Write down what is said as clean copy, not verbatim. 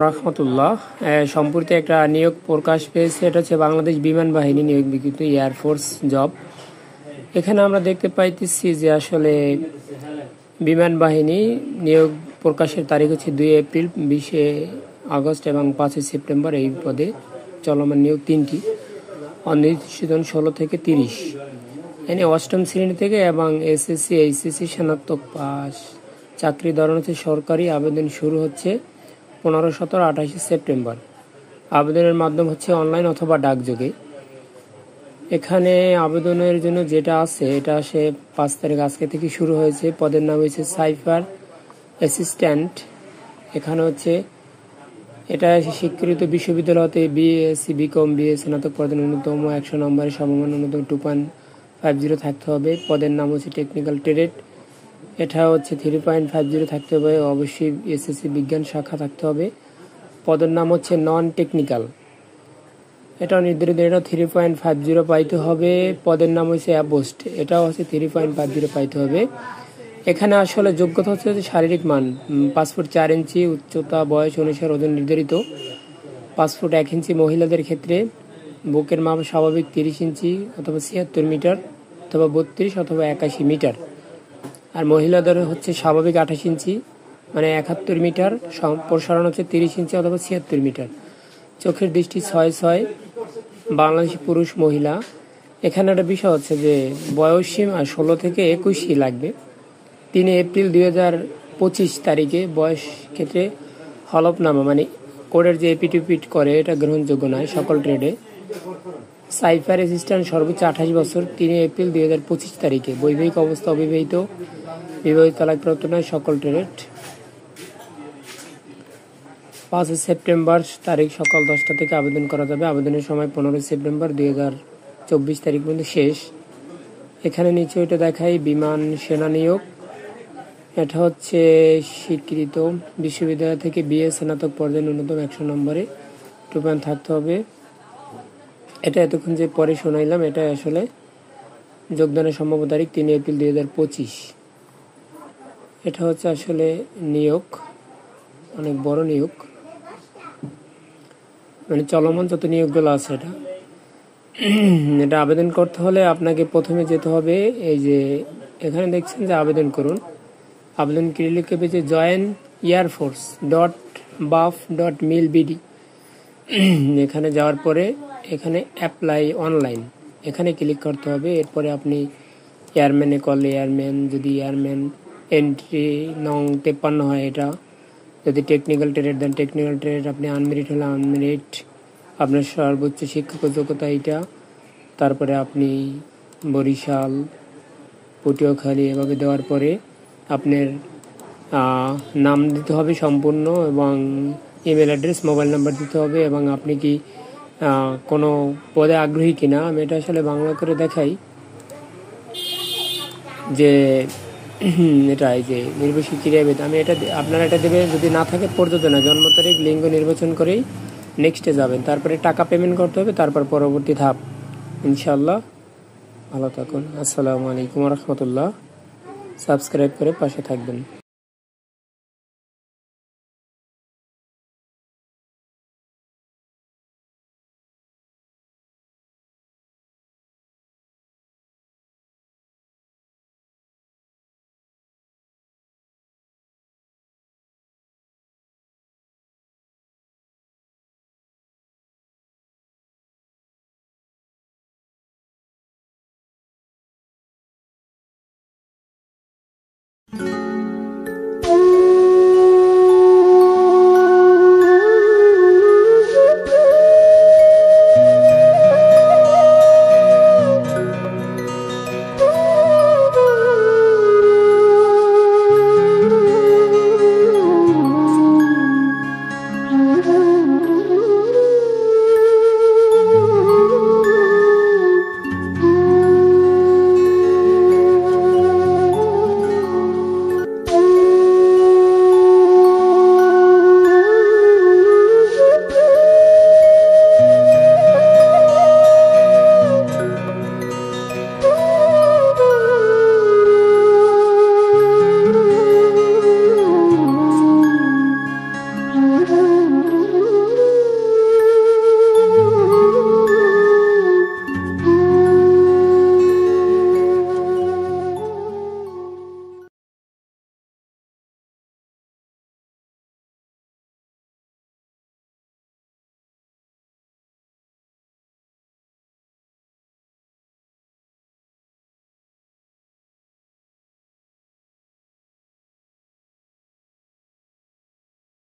রহমতুল্লাহ। সম্প্রতি একটা নিয়োগ প্রকাশ পেয়েছে, এটা হচ্ছে বাংলাদেশ বিমান বাহিনী নিয়োগ বিজ্ঞপ্তি, এয়ারফোর্স জব। এখানে আমরা দেখতে পাইতেছি যে আসলে বিমান বাহিনী নিয়োগ প্রকাশের তারিখ হচ্ছে 2 এপ্রিল, 20 আগস্ট এবং 5 সেপ্টেম্বর। এই পদে চলমান নিয়োগ 3টি, অনির্দিষ্ট 16 থেকে 30। এনে 8ম শ্রেণী থেকে এবং এসএসসি এইচএসসি স্নাতক পাস। চাকরি ধরন হচ্ছে সরকারি। আবেদন শুরু হচ্ছে 15, 17, 28 সেপ্টেম্বর। আবেদনের মাধ্যম হচ্ছে অনলাইন অথবা ডাকযোগে। এখানে আবেদনের জন্য যেটা আছে এটা আসে 5 তারিখ, আজকে থেকে শুরু হয়েছে। পদের নাম হচ্ছে সাইফার অ্যাসিস্ট্যান্ট। এখানে হচ্ছে এটা স্বীকৃত বিশ্ববিদ্যালয় হতে বিএসসি, বিকম, বিএ স্নাতক পদের ন্যূনতম 100 নম্বরের সমমান ন্যূনতম 2.50 থাকতে হবে। পদের নাম হচ্ছে টেকনিক্যাল ট্রেড। এটা হচ্ছে 3.50 থাকতে হবে। অবশ্যই এসএসসি বিজ্ঞান শাখা থাকতে হবে। পদের নাম হচ্ছে নন টেকনিক্যাল, এটা নির্ধারিত, এটা 3.50 পাইতে হবে। পদের নাম হচ্ছে অ্যাবোস্ট, এটাও হচ্ছে 3.50 পাইতে হবে। এখানে আসলে যোগ্যতা হচ্ছে শারীরিক মান 5 ফুট 4 ইঞ্চি, উচ্চতা বয়স অনুসারে ওজন নির্ধারিত 5 ফুট 1 ইঞ্চি। মহিলাদের ক্ষেত্রে বুকের মাপ স্বাভাবিক 30 ইঞ্চি অথবা 76 মিটার অথবা 32 অথবা 81 মিটার। আর মহিলাদের হচ্ছে স্বাভাবিক 28 ইঞ্চি মানে 71 মিটার, প্রসারণ হচ্ছে 30 ইঞ্চি অথবা 76 মিটার। চোখের দৃষ্টি 6/6, বাংলাদেশি পুরুষ মহিলা। এখানে একটা বিষয় হচ্ছে যে বয়স সীমা 16 থেকে 21 লাগবে। 3 এপ্রিল 2025 তারিখে বয়স ক্ষেত্রে হলফনামা মানে কোডের যে এপিটিপিট করে এটা গ্রহণযোগ্য নয় সকল ট্রেডে। সাইফার অ্যাসিস্ট্যান্ট সর্বোচ্চ 28 বছর। 3 এপ্রিল 2025 তারিখে। বৈবাহিক অবস্থা অবিবাহিত, বিবাহিত, তালাকপ্রাপ্ত নয়, সকল ট্রেড। 5 সেপ্টেম্বর তারিখ সকাল 10টা থেকে আবেদন করা যাবে। আবেদনের সময় 15 সেপ্টেম্বর 2024 তারিখ পর্যন্ত শেষ। এখানে নিচে ওইটা দেখাই বিমান সেনা নিয়োগ। এটা হচ্ছে স্বীকৃত বিশ্ববিদ্যালয় থেকে বিএ স্নাতক পর্যায়ে ন্যূনতম 100 নম্বরে 2 থাকতে হবে। এটা এতক্ষণ যে পরে শোনাইলাম এটা আসলে যোগদানের সম্ভাব্য তারিখ 3 এপ্রিল 2025। এটা হচ্ছে আসলে নিয়োগ, অনেক বড় নিয়োগ, মানে চলমান যত নিয়োগগুলো আছে এটা আবেদন করতে হলে আপনাকে প্রথমে যেতে হবে এই যে এখানে দেখছেন যে আবেদন করুন। আবেদন লিখে পেয়েছে join.airforce.baf.mil.bd। এখানে যাওয়ার পরে এখানে অ্যাপ্লাই অনলাইন, এখানে ক্লিক করতে হবে। এরপরে আপনি এয়ারম্যানে করলে এয়ারম্যান, যদি এয়ারম্যান এন্ট্রি নং 53 হয় এটা। যদি টেকনিক্যাল ট্রেড দেন টেকনিক্যাল ট্রেড, আপনি আনমেরিট হলে আনমেরিট, আপনার সর্বোচ্চ শিক্ষাগত যোগ্যতা এটা। তারপরে আপনি বরিশাল, পটুয়াখালী এভাবে দেওয়ার পরে আপনার নাম দিতে হবে সম্পূর্ণ এবং ইমেল অ্যাড্রেস, মোবাইল নাম্বার দিতে হবে এবং আপনি কি কোনো পদে আগ্রহী কিনা। আমি এটা আসলে বাংলা করে দেখাই যে এটা এই যে নির্বাচিত ক্রীড়াবিদ। আমি এটা আপনারা এটা দেবে, যদি না থাকে প্রযোজনা, জন্ম তারিখ, লিঙ্গ নির্বাচন করেই নেক্সটে যাবেন। তারপরে টাকা পেমেন্ট করতে হবে, তারপর পরবর্তী ধাপ। ইনশাআল্লাহ ভালো থাকুন। আসসালামু আলাইকুম রহমতুল্লাহ। সাবস্ক্রাইব করে পাশে থাকবেন।